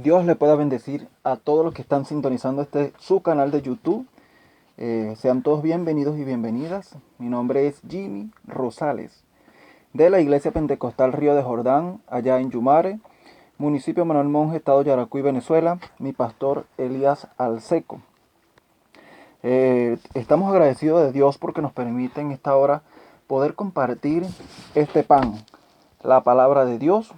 Dios le pueda bendecir a todos los que están sintonizando su canal de YouTube. Sean todos bienvenidos y bienvenidas. Mi nombre es Jimmy Rosales, de la Iglesia Pentecostal Río de Jordán, allá en Yumare, municipio Manuel Monge, estado Yaracuy, Venezuela. Mi pastor Elías Alseco. Estamos agradecidos de Dios porque nos permite en esta hora poder compartir este pan, la palabra de Dios.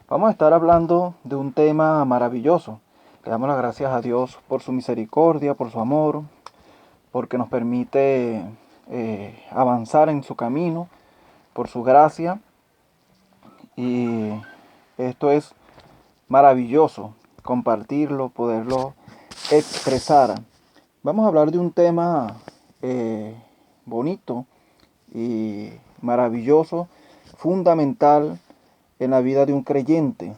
Vamos a estar hablando de un tema maravilloso. Le damos las gracias a Dios por su misericordia, por su amor, porque nos permite avanzar en su camino, por su gracia. Y esto es maravilloso, compartirlo, poderlo expresar. Vamos a hablar de un tema bonito y maravilloso, fundamental en la vida de un creyente.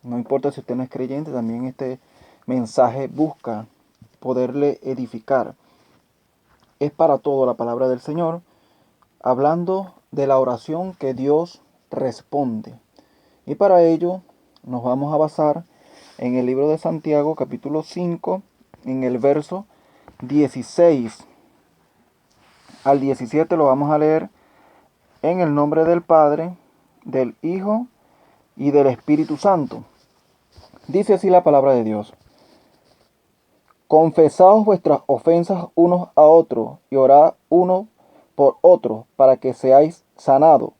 No importa si usted no es creyente, también este mensaje busca poderle edificar. Es para todo la palabra del Señor, hablando de la oración que Dios responde. Y para ello nos vamos a basar en el libro de Santiago, capítulo 5, en el verso 16 al 17 lo vamos a leer en el nombre del Padre, del Hijo y del Espíritu Santo. Dice así la palabra de Dios. Confesaos vuestras ofensas unos a otros y orad uno por otro para que seáis sanados.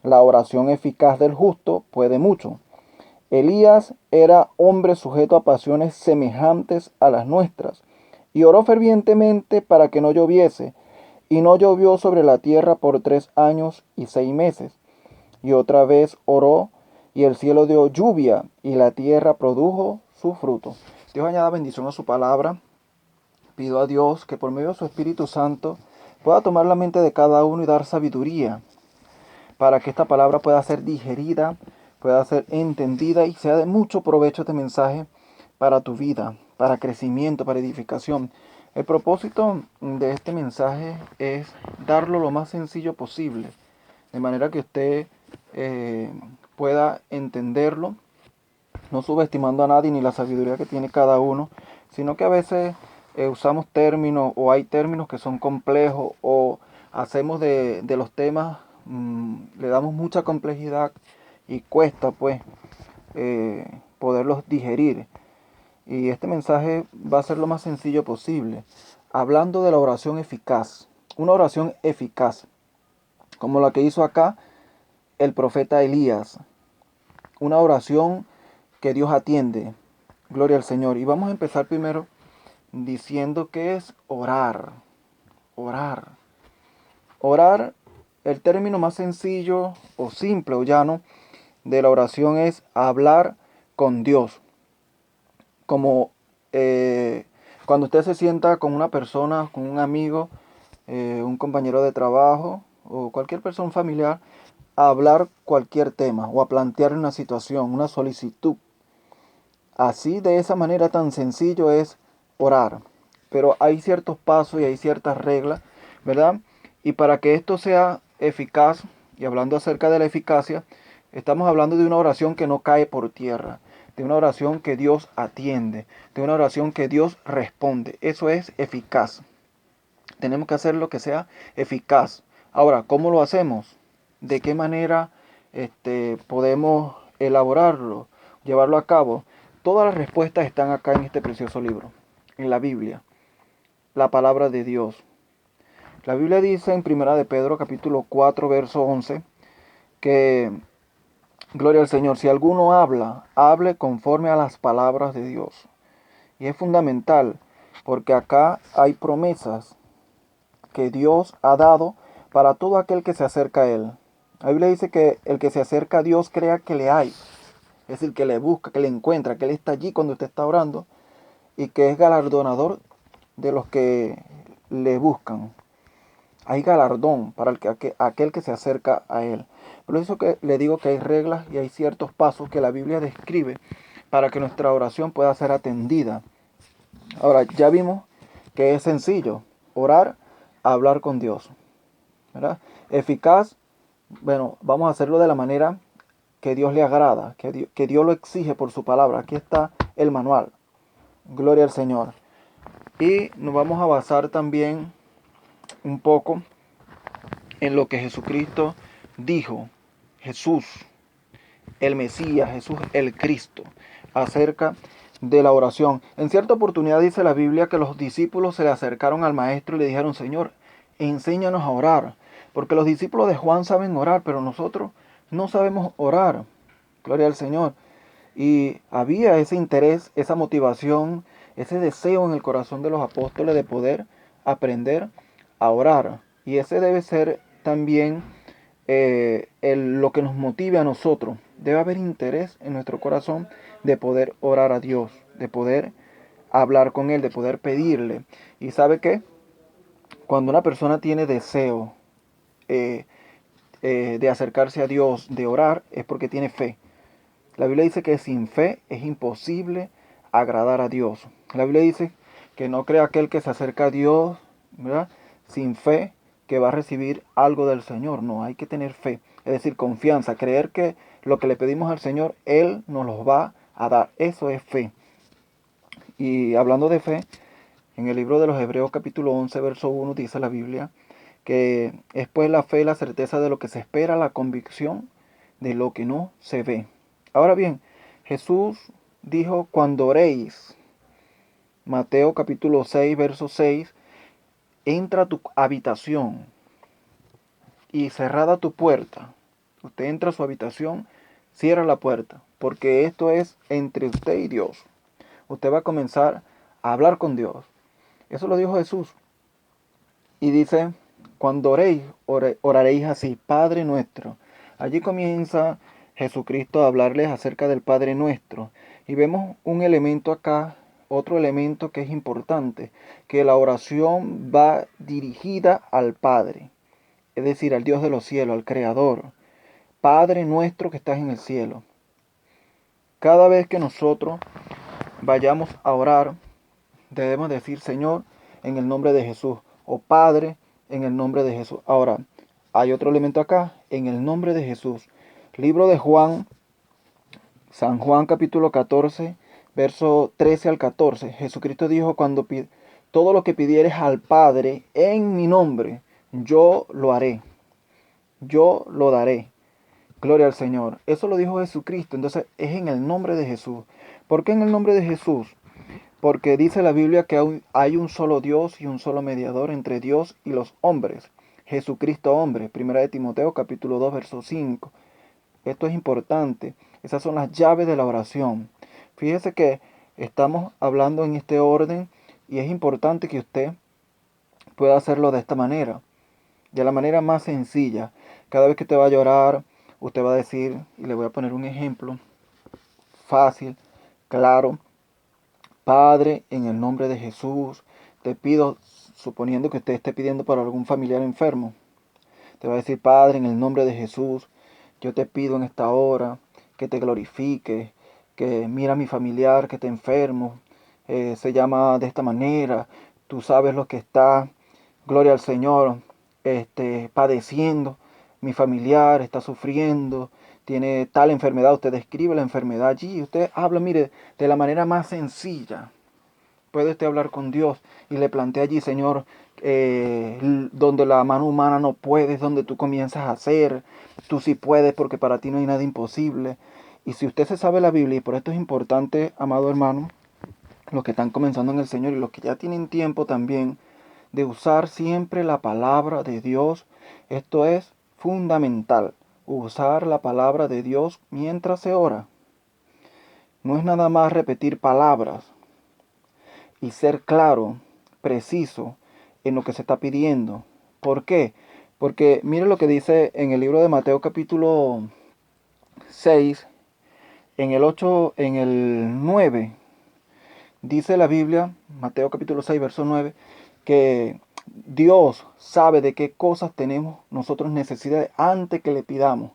La oración eficaz del justo puede mucho. Elías era hombre sujeto a pasiones semejantes a las nuestras, y oró fervientemente para que no lloviese, y no llovió sobre la tierra por 3 años y 6 meses. Y otra vez oró, y el cielo dio lluvia, y la tierra produjo su fruto. Dios añada bendición a su palabra. Pido a Dios que por medio de su Espíritu Santo pueda tomar la mente de cada uno y dar sabiduría, para que esta palabra pueda ser digerida, pueda ser entendida y sea de mucho provecho este mensaje para tu vida, para crecimiento, para edificación. El propósito de este mensaje es darlo lo más sencillo posible, de manera que usted pueda entenderlo, no subestimando a nadie ni la sabiduría que tiene cada uno, sino que a veces usamos términos o hay términos que son complejos o hacemos de los temas, le damos mucha complejidad y cuesta pues poderlos digerir. Y este mensaje va a ser lo más sencillo posible, hablando de la oración eficaz, una oración eficaz, como la que hizo acá el profeta Elías, una oración que Dios atiende. Gloria al Señor. Y vamos a empezar primero diciendo que es orar. Orar. Orar, el término más sencillo o simple o llano de la oración es hablar con Dios. Como cuando usted se sienta con una persona, con un amigo, un compañero de trabajo o cualquier persona familiar, a hablar cualquier tema o a plantear una situación, una solicitud. Así, de esa manera tan sencillo es orar. Pero hay ciertos pasos y hay ciertas reglas, ¿verdad? Y para que esto sea eficaz, y hablando acerca de la eficacia, estamos hablando de una oración que no cae por tierra, de una oración que Dios atiende, de una oración que Dios responde. Eso es eficaz. Tenemos que hacer lo que sea eficaz. Ahora, ¿cómo lo hacemos? ¿De qué manera podemos elaborarlo, llevarlo a cabo? Todas las respuestas están acá en este precioso libro, en la Biblia, la palabra de Dios. La Biblia dice en 1 de Pedro capítulo 4, verso 11, que, gloria al Señor, si alguno habla, hable conforme a las palabras de Dios. Y es fundamental, porque acá hay promesas que Dios ha dado para todo aquel que se acerca a Él. La Biblia dice que el que se acerca a Dios crea que le hay. Es decir, que le busca, que le encuentra, que Él está allí cuando usted está orando y que es galardonador de los que le buscan. Hay galardón para aquel que se acerca a Él. Por eso que le digo que hay reglas y hay ciertos pasos que la Biblia describe para que nuestra oración pueda ser atendida. Ahora, ya vimos que es sencillo orar, hablar con Dios, ¿verdad? Eficaz, bueno, vamos a hacerlo de la manera que Dios le agrada, que Dios lo exige por su palabra. Aquí está el manual. Gloria al Señor. Y nos vamos a basar también un poco en lo que Jesucristo dijo. Jesús, el Mesías, Jesús, el Cristo, acerca de la oración. En cierta oportunidad dice la Biblia que los discípulos se le acercaron al maestro y le dijeron: Señor, enséñanos a orar. Porque los discípulos de Juan saben orar, pero nosotros no sabemos orar. Gloria al Señor. Y había ese interés, esa motivación, ese deseo en el corazón de los apóstoles de poder aprender a orar. Y ese debe ser también lo que nos motive a nosotros. Debe haber interés en nuestro corazón de poder orar a Dios, de poder hablar con Él, de poder pedirle. ¿Y sabe qué? Cuando una persona tiene deseo eh, de acercarse a Dios, de orar, es porque tiene fe. La Biblia dice que sin fe es imposible agradar a Dios. La Biblia dice que no crea aquel que se acerca a Dios, ¿verdad?, sin fe, que va a recibir algo del Señor. No, hay que tener fe. Es decir, confianza, creer que lo que le pedimos al Señor, Él nos los va a dar. Eso es fe. Y hablando de fe, en el libro de los Hebreos capítulo 11, verso 1, dice la Biblia que es pues la fe, la certeza de lo que se espera, la convicción de lo que no se ve. Ahora bien, Jesús dijo: cuando oréis, Mateo capítulo 6, verso 6, entra a tu habitación y cerrada tu puerta. Usted entra a su habitación, cierra la puerta, porque esto es entre usted y Dios. Usted va a comenzar a hablar con Dios. Eso lo dijo Jesús. Y dice: cuando oréis, oraréis así: Padre nuestro. Allí comienza Jesucristo a hablarles acerca del Padre nuestro. Y vemos un elemento acá, otro elemento que es importante, que la oración va dirigida al Padre, es decir, al Dios de los cielos, al Creador. Padre nuestro que estás en el cielo. Cada vez que nosotros vayamos a orar, debemos decir: Señor, en el nombre de Jesús, o Padre, en el nombre de Jesús. Ahora, hay otro elemento acá: en el nombre de Jesús. Libro de Juan, San Juan capítulo 14, verso 13 al 14. Jesucristo dijo: todo lo que pidieres al Padre en mi nombre, yo lo haré. Yo lo daré. Gloria al Señor. Eso lo dijo Jesucristo. Entonces es en el nombre de Jesús. ¿Por qué en el nombre de Jesús? Porque dice la Biblia que hay un solo Dios y un solo mediador entre Dios y los hombres. Jesucristo hombre. Primera de Timoteo capítulo 2, verso 5. Esto es importante. Esas son las llaves de la oración. Fíjese que estamos hablando en este orden y es importante que usted pueda hacerlo de esta manera. De la manera más sencilla. Cada vez que te vaya a orar, usted va a decir, y le voy a poner un ejemplo fácil, claro: Padre, en el nombre de Jesús, te pido, suponiendo que usted esté pidiendo por algún familiar enfermo, te va a decir: Padre, en el nombre de Jesús, yo te pido en esta hora que te glorifiques, que mira a mi familiar que está enfermo, se llama de esta manera, tú sabes lo que está, gloria al Señor, padeciendo, mi familiar está sufriendo, tiene tal enfermedad. Usted describe la enfermedad allí, usted habla, mire, de la manera más sencilla. Puede usted hablar con Dios y le plantea allí: Señor, donde la mano humana no puede, donde tú comienzas a hacer, tú sí puedes, porque para ti no hay nada imposible. Y si usted se sabe la Biblia, y por esto es importante, amado hermano, los que están comenzando en el Señor y los que ya tienen tiempo también, de usar siempre la palabra de Dios. Esto es fundamental, usar la palabra de Dios mientras se ora. No es nada más repetir palabras, y ser claro, preciso en lo que se está pidiendo. ¿Por qué? Porque mire lo que dice en el libro de Mateo capítulo 6, en el 8, en el 9. Dice la Biblia, Mateo capítulo 6, verso 9, que Dios sabe de qué cosas tenemos nosotros necesidad antes que le pidamos.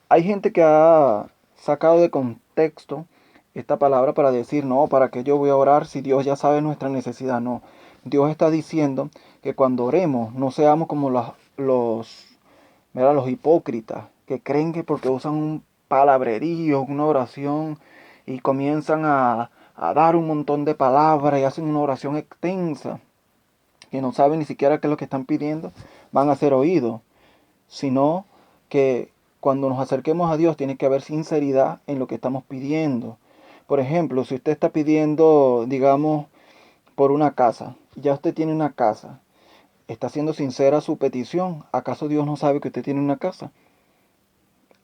Hay gente que ha sacado de contexto esta palabra para decir: no, ¿para qué yo voy a orar si Dios ya sabe nuestra necesidad? No, Dios está diciendo que cuando oremos no seamos como los hipócritas, que creen que porque usan palabrerío, una oración, y comienzan a dar un montón de palabras y hacen una oración extensa, que no saben ni siquiera qué es lo que están pidiendo, van a ser oídos, sino que cuando nos acerquemos a Dios tiene que haber sinceridad en lo que estamos pidiendo. Por ejemplo, si usted está pidiendo, digamos, por una casa, ya usted tiene una casa, está siendo sincera su petición, ¿acaso Dios no sabe que usted tiene una casa?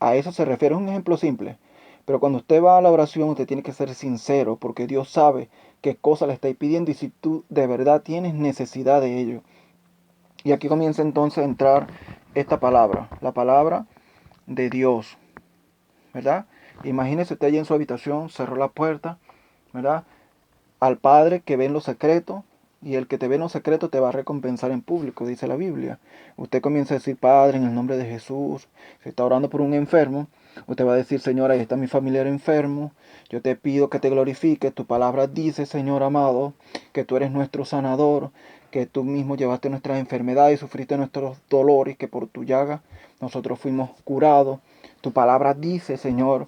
A eso se refiere, es un ejemplo simple. Pero cuando usted va a la oración, usted tiene que ser sincero, porque Dios sabe qué cosa le estáis pidiendo y si tú de verdad tienes necesidad de ello. Y aquí comienza entonces a entrar esta palabra, la palabra de Dios, ¿verdad? Imagínese usted allí en su habitación, cerró la puerta, ¿verdad? Al Padre que ve en lo secreto, y el que te ve en lo secreto te va a recompensar en público, dice la Biblia. Usted comienza a decir, Padre, en el nombre de Jesús, si está orando por un enfermo, usted va a decir, Señor, ahí está mi familiar enfermo, yo te pido que te glorifiques, tu palabra dice, Señor amado, que tú eres nuestro sanador, que tú mismo llevaste nuestras enfermedades y sufriste nuestros dolores, que por tu llaga nosotros fuimos curados. Tu palabra dice, Señor,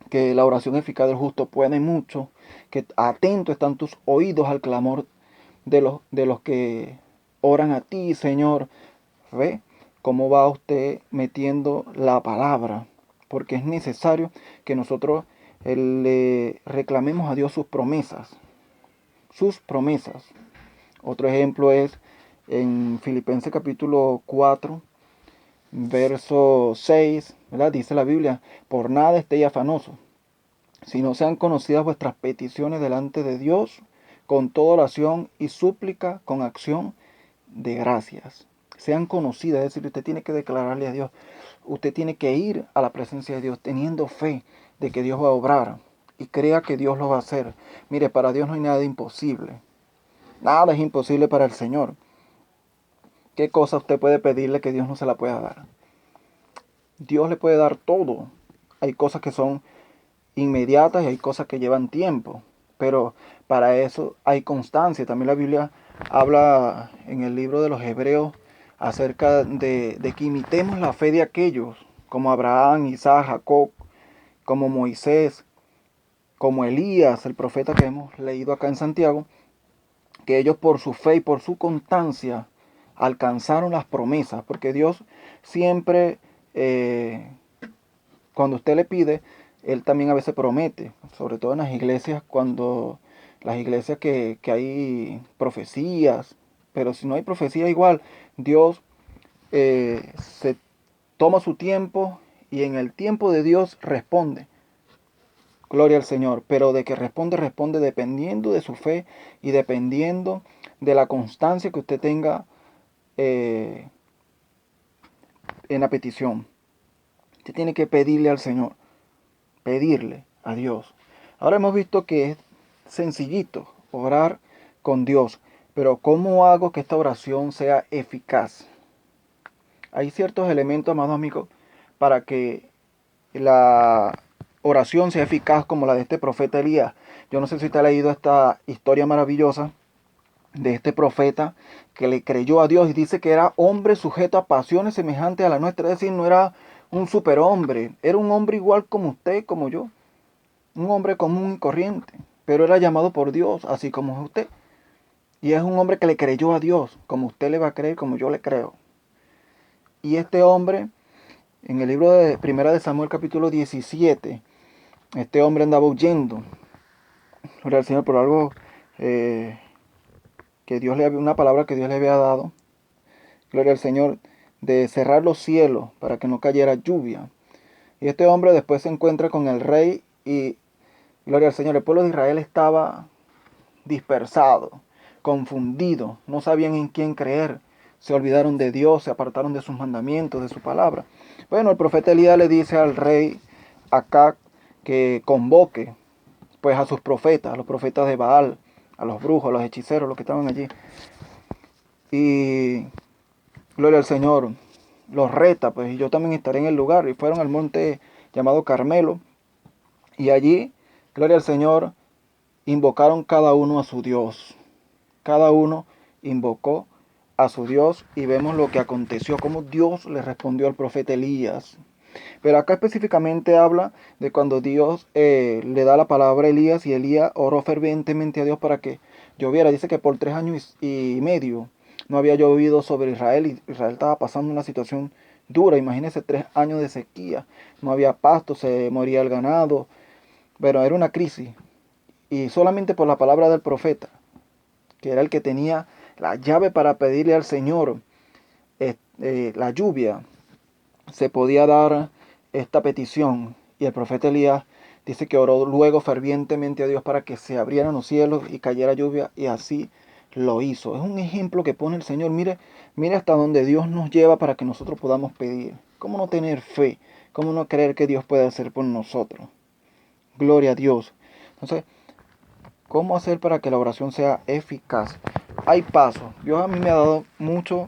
que la oración eficaz del justo puede mucho, que atento están tus oídos al clamor de los que oran a ti, Señor. ¿Ve cómo va usted metiendo la palabra? Porque es necesario que nosotros le reclamemos a Dios sus promesas. Sus promesas. Otro ejemplo es en Filipenses capítulo 4, verso 6, ¿verdad? Dice la Biblia, por nada estéis afanosos, si no sean conocidas vuestras peticiones delante de Dios, con toda oración y súplica, con acción de gracias. Sean conocidas, es decir, usted tiene que declararle a Dios, usted tiene que ir a la presencia de Dios teniendo fe de que Dios va a obrar y crea que Dios lo va a hacer. Mire, para Dios no hay nada imposible. Nada es imposible para el Señor. ¿Qué cosa usted puede pedirle que Dios no se la pueda dar? Dios le puede dar todo. Hay cosas que son inmediatas y hay cosas que llevan tiempo, pero para eso hay constancia. También la Biblia habla en el libro de los Hebreos acerca de que imitemos la fe de aquellos como Abraham, Isaac, Jacob, como Moisés, como Elías, el profeta que hemos leído acá en Santiago, que ellos por su fe y por su constancia alcanzaron las promesas, porque Dios siempre, cuando usted le pide, Él también a veces promete, sobre todo en las iglesias, cuando las iglesias que hay profecías, pero si no hay profecía igual, Dios se toma su tiempo y en el tiempo de Dios responde. Gloria al Señor, pero de que responde, responde dependiendo de su fe y dependiendo de la constancia que usted tenga en la petición. Usted tiene que pedirle al Señor, pedirle a Dios. Ahora hemos visto que es sencillito orar con Dios, pero ¿cómo hago que esta oración sea eficaz? Hay ciertos elementos, amados amigos, para que la oración sea eficaz como la de este profeta Elías. Yo no sé si usted ha leído esta historia maravillosa de este profeta que le creyó a Dios y dice que era hombre sujeto a pasiones semejantes a la nuestra, es decir, no era un superhombre, era un hombre igual como usted, como yo, un hombre común y corriente, pero era llamado por Dios, así como es usted. Y es un hombre que le creyó a Dios, como usted le va a creer, como yo le creo. Y este hombre, en el libro de Primera de Samuel capítulo 17, este hombre andaba huyendo, gloria al Señor, por algo que Dios le había, una palabra que Dios le había dado, gloria al Señor, de cerrar los cielos para que no cayera lluvia. Y este hombre después se encuentra con el rey y, gloria al Señor, el pueblo de Israel estaba dispersado, confundido, no sabían en quién creer, se olvidaron de Dios, se apartaron de sus mandamientos, de su palabra. Bueno, el profeta Elías le dice al rey Acab que convoque pues a sus profetas, a los profetas de Baal, a los brujos, a los hechiceros, los que estaban allí. Y gloria al Señor, los reta, pues, y yo también estaré en el lugar. Y fueron al monte llamado Carmelo, y allí, gloria al Señor, invocaron cada uno a su Dios. Cada uno invocó a su Dios y vemos lo que aconteció, cómo Dios le respondió al profeta Elías. Pero acá específicamente habla de cuando Dios le da la palabra a Elías y Elías oró fervientemente a Dios para que lloviera. Dice que por 3 años y medio no había llovido sobre Israel y Israel estaba pasando una situación dura. Imagínense 3 años de sequía. No había pasto, se moría el ganado. Pero era una crisis. Y solamente por la palabra del profeta, que era el que tenía la llave para pedirle al Señor la lluvia, se podía dar esta petición. Y el profeta Elías dice que oró luego fervientemente a Dios para que se abrieran los cielos y cayera lluvia, y así lo hizo. Es un ejemplo que pone el Señor. Mire, mire hasta donde Dios nos lleva para que nosotros podamos pedir. ¿Cómo no tener fe? ¿Cómo no creer que Dios puede hacer por nosotros? Gloria a Dios. Entonces, ¿cómo hacer para que la oración sea eficaz? Hay pasos. Dios a mí me ha dado mucho,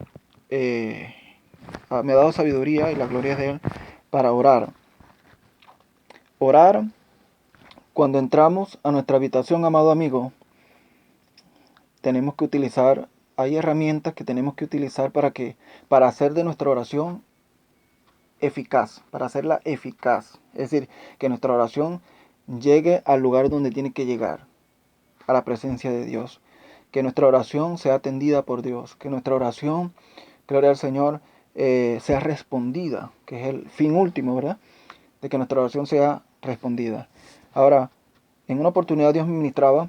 eh, me ha dado sabiduría, y la gloria es de Él, para orar. Orar cuando entramos a nuestra habitación, amado amigo, tenemos que utilizar, hay herramientas que tenemos que utilizar para hacer de nuestra oración eficaz, para hacerla eficaz. Es decir, que nuestra oración llegue al lugar donde tiene que llegar, a la presencia de Dios. Que nuestra oración sea atendida por Dios. Que nuestra oración, gloria al Señor, sea respondida, que es el fin último, ¿verdad? De que nuestra oración sea respondida. Ahora, en una oportunidad Dios me ministraba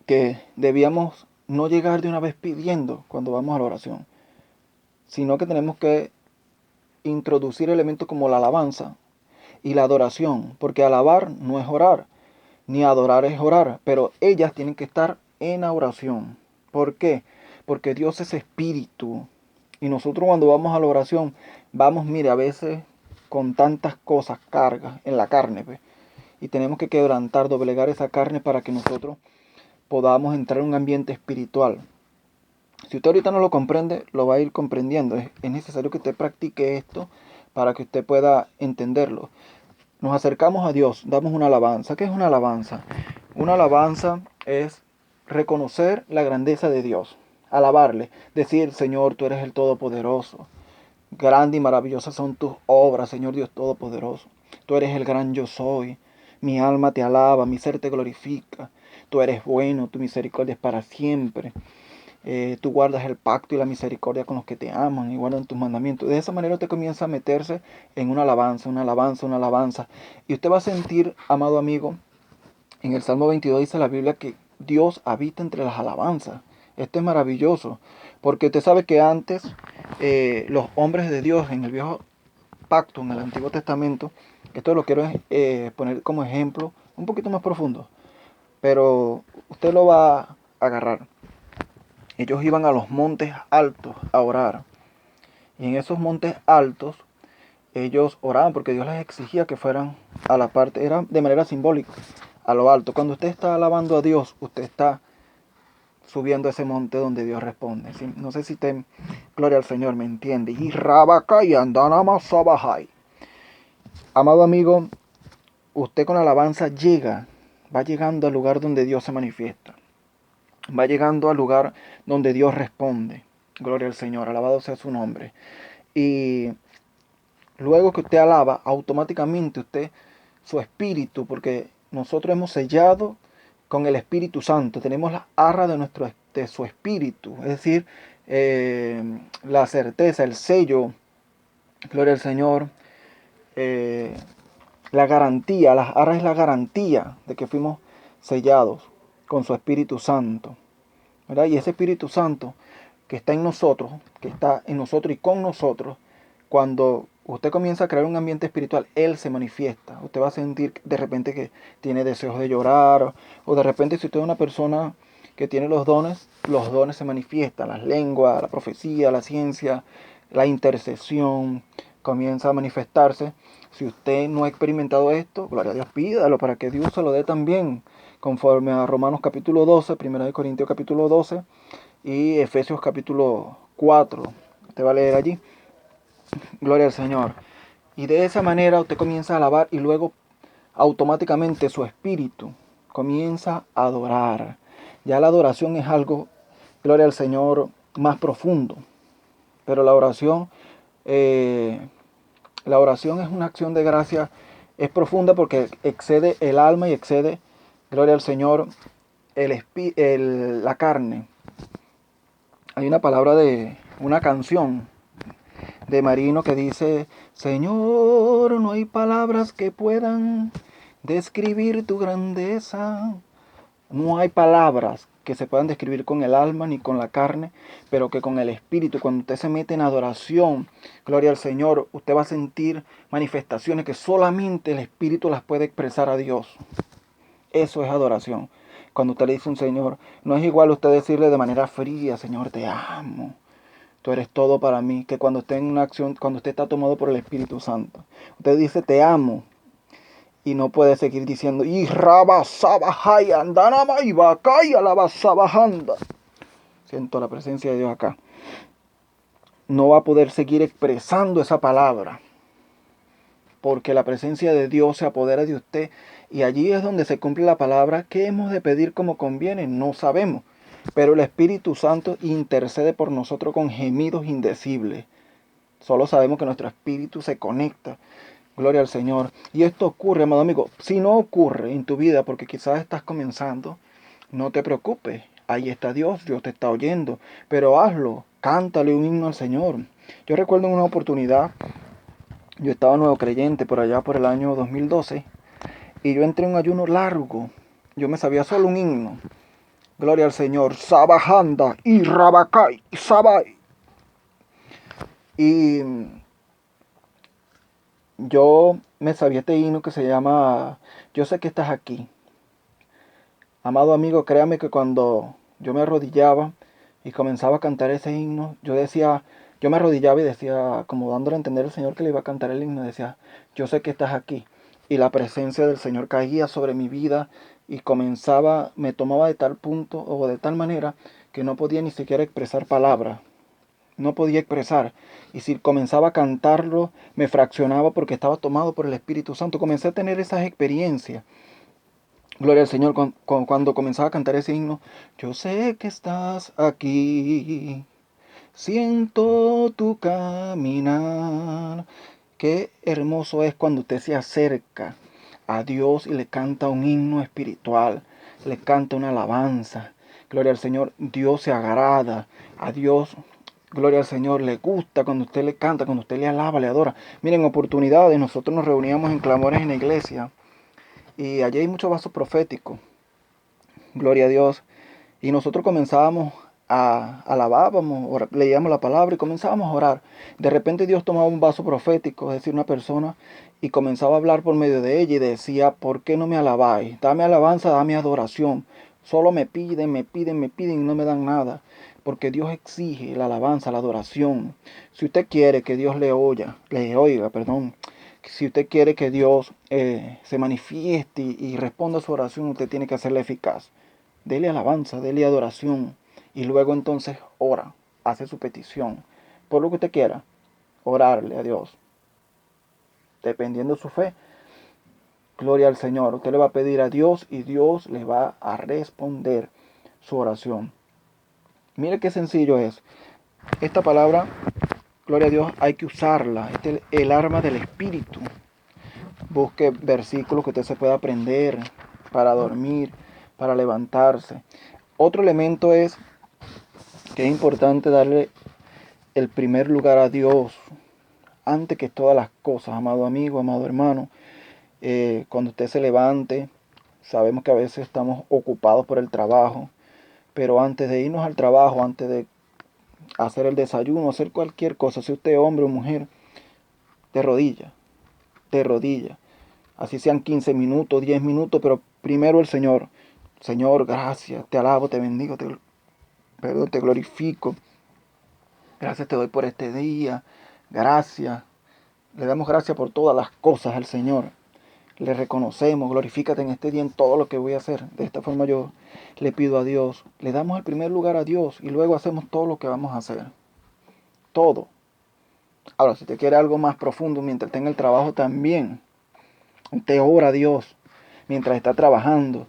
que debíamos no llegar de una vez pidiendo cuando vamos a la oración, sino que tenemos que introducir elementos como la alabanza y la adoración, porque alabar no es orar, ni adorar es orar, pero ellas tienen que estar en la oración. ¿Por qué? Porque Dios es espíritu, y nosotros cuando vamos a la oración, vamos, mire, a veces con tantas cosas, cargas en la carne, pues, y tenemos que quebrantar, doblegar esa carne para que nosotros podamos entrar en un ambiente espiritual. Si usted ahorita no lo comprende, lo va a ir comprendiendo. Es necesario que usted practique esto para que usted pueda entenderlo. Nos acercamos a Dios, damos una alabanza. ¿Qué es una alabanza? Una alabanza es reconocer la grandeza de Dios, alabarle, decir, Señor, tú eres el Todopoderoso. Grande y maravillosas son tus obras, Señor Dios Todopoderoso. Tú eres el gran yo soy. Mi alma te alaba, mi ser te glorifica. Tú eres bueno, tu misericordia es para siempre. Tú guardas el pacto y la misericordia con los que te aman y guardan tus mandamientos. De esa manera usted comienza a meterse en una alabanza, una alabanza, una alabanza. Y usted va a sentir, amado amigo, en el Salmo 22 dice la Biblia que Dios habita entre las alabanzas. Esto es maravilloso, porque usted sabe que antes los hombres de Dios en el viejo pacto, en el Antiguo Testamento, esto lo quiero poner como ejemplo un poquito más profundo, pero usted lo va a agarrar. Ellos iban a los montes altos a orar. Y en esos montes altos ellos oraban porque Dios les exigía que fueran a la parte, era de manera simbólica, a lo alto. Cuando usted está alabando a Dios, usted está subiendo a ese monte donde Dios responde. ¿Sí? No sé si te, gloria al Señor, me entiende. Y rabaca y andanama sabajai. Amado amigo, usted con alabanza llega, va llegando al lugar donde Dios se manifiesta. Va llegando al lugar donde Dios responde. Gloria al Señor, alabado sea su nombre. Y luego que usted alaba, automáticamente usted, su espíritu, porque nosotros hemos sellado con el Espíritu Santo, tenemos las arras de su espíritu, es decir, la certeza, el sello, gloria al Señor, eh, la garantía, las arras es la garantía de que fuimos sellados con su Espíritu Santo, ¿verdad? Y ese Espíritu Santo que está en nosotros, que está en nosotros y con nosotros, cuando usted comienza a crear un ambiente espiritual, Él se manifiesta. Usted va a sentir de repente que tiene deseos de llorar, o de repente si usted es una persona que tiene los dones se manifiestan, las lenguas, la profecía, la ciencia, la intercesión, comienza a manifestarse. Si usted no ha experimentado esto, gloria a Dios, pídalo para que Dios se lo dé también, conforme a Romanos capítulo 12, 1 Corintios capítulo 12, y Efesios capítulo 4. Usted va a leer allí. Gloria al Señor. Y de esa manera usted comienza a alabar y luego automáticamente su espíritu comienza a adorar. Ya la adoración es algo, gloria al Señor, más profundo. Pero la oración La oración es una acción de gracia, es profunda porque excede el alma y excede, gloria al Señor, la carne. Hay una palabra de una canción de Marino que dice: Señor, no hay palabras que puedan describir tu grandeza. No hay palabras que se puedan describir con el alma ni con la carne, pero que con el espíritu. Cuando usted se mete en adoración, gloria al Señor, usted va a sentir manifestaciones que solamente el espíritu las puede expresar a Dios. Eso es adoración. Cuando usted le dice a un Señor, no es igual usted decirle de manera fría: Señor, te amo, tú eres todo para mí, que cuando esté en una acción, cuando usted está tomado por el Espíritu Santo. Usted dice te amo y no puede seguir diciendo y rabasabajaya andanama y bacaya la basabajanda. Siento la presencia de Dios acá. No va a poder seguir expresando esa palabra, porque la presencia de Dios se apodera de usted, y allí es donde se cumple la palabra: ¿qué hemos de pedir como conviene? No sabemos, pero el Espíritu Santo intercede por nosotros con gemidos indecibles. Solo sabemos que nuestro espíritu se conecta. Gloria al Señor. Y esto ocurre, amado amigo. Si no ocurre en tu vida porque quizás estás comenzando, no te preocupes. Ahí está Dios, Dios te está oyendo. Pero hazlo, cántale un himno al Señor. Yo recuerdo en una oportunidad, yo estaba nuevo creyente por allá por el año 2012, y yo entré en un ayuno largo. Yo me sabía solo un himno. Gloria al Señor. Sabajanda y Rabacay, Sabai. Y yo me sabía este himno que se llama Yo sé que estás aquí. Amado amigo, créame que cuando yo me arrodillaba y comenzaba a cantar ese himno, yo me arrodillaba y decía, como dándole a entender al Señor que le iba a cantar el himno, decía: yo sé que estás aquí. Y la presencia del Señor caía sobre mi vida y me tomaba de tal punto o de tal manera que no podía ni siquiera expresar palabras. No podía expresar. Y si comenzaba a cantarlo, me fraccionaba porque estaba tomado por el Espíritu Santo. Comencé a tener esas experiencias. Gloria al Señor, cuando comenzaba a cantar ese himno: yo sé que estás aquí, siento tu caminar. Qué hermoso es cuando usted se acerca a Dios y le canta un himno espiritual, le canta una alabanza. Gloria al Señor, Dios se agrada, a Dios, gloria al Señor, le gusta cuando usted le canta, cuando usted le alaba, le adora. Miren, oportunidades, nosotros nos reuníamos en clamores en la iglesia, y allí hay muchos vasos proféticos, gloria a Dios. Y nosotros comenzábamos alabábamos, leíamos la palabra y comenzábamos a orar. De repente Dios tomaba un vaso profético, es decir, una persona, y comenzaba a hablar por medio de ella y decía: ¿por qué no me alabáis? Dame alabanza, dame adoración. Solo me piden, me piden, me piden y no me dan nada. Porque Dios exige la alabanza, la adoración. Si usted quiere que Dios le oiga, si usted quiere que Dios se manifieste y responda a su oración, usted tiene que hacerla eficaz. Dele alabanza, dele adoración, y luego entonces ora, hace su petición. Por lo que usted quiera, orarle a Dios. Dependiendo de su fe, gloria al Señor. Usted le va a pedir a Dios y Dios le va a responder su oración. Mire qué sencillo es. Esta palabra, gloria a Dios, hay que usarla. Este es el arma del Espíritu. Busque versículos que usted se pueda aprender para dormir, para levantarse. Otro elemento es que es importante darle el primer lugar a Dios antes que todas las cosas, amado amigo, amado hermano. Cuando usted se levante, sabemos que a veces estamos ocupados por el trabajo, pero antes de irnos al trabajo, antes de hacer el desayuno, hacer cualquier cosa, si usted es hombre o mujer, de rodilla, de rodilla. Así sean 15 minutos, 10 minutos, pero primero el Señor. Señor, gracias, te alabo, te bendigo, te glorifico. Gracias te doy por este día. Gracias. Le damos gracias por todas las cosas al Señor. Le reconocemos, glorifícate en este día en todo lo que voy a hacer. De esta forma yo le pido a Dios. Le damos el primer lugar a Dios y luego hacemos todo lo que vamos a hacer. Todo. Ahora, si te quiere algo más profundo, mientras esté en el trabajo también, te ora a Dios mientras está trabajando,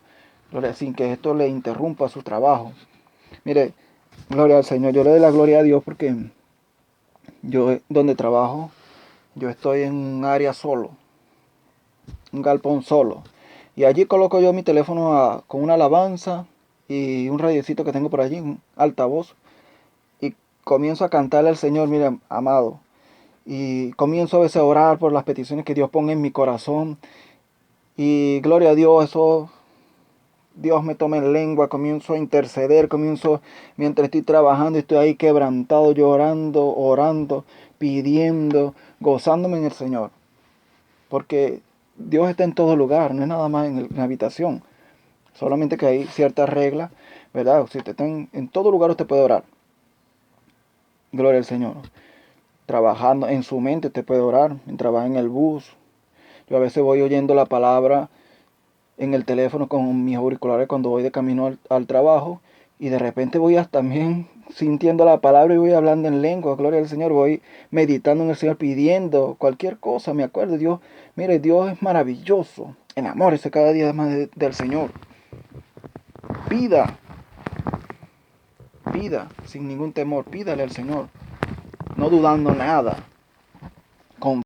sin que esto le interrumpa su trabajo. Mire, gloria al Señor. Yo le doy la gloria a Dios porque yo donde trabajo yo estoy en un área solo, un galpón solo. Y allí coloco yo mi teléfono con una alabanza y un radiocito que tengo por allí, un altavoz. Y comienzo a cantarle al Señor, mira, amado. Y comienzo a veces a orar por las peticiones que Dios ponga en mi corazón. Y gloria a Dios, eso Dios me toma en lengua, comienzo a interceder, mientras estoy trabajando, estoy ahí quebrantado, llorando, orando, pidiendo, gozándome en el Señor. Porque Dios está en todo lugar, no es nada más en la habitación. Solamente que hay ciertas reglas, ¿verdad? Si usted está en todo lugar, usted puede orar. Gloria al Señor. Trabajando en su mente, usted puede orar. Trabaja en el bus. Yo a veces voy oyendo la palabra en el teléfono con mis auriculares cuando voy de camino al trabajo. Y de repente voy también sintiendo la palabra y voy hablando en lengua. Gloria al Señor. Voy meditando en el Señor, pidiendo cualquier cosa. Me acuerdo, Dios, mire, Dios es maravilloso. Enamórese cada día más del Señor. Pida, pida sin ningún temor, pídale al Señor, no dudando nada.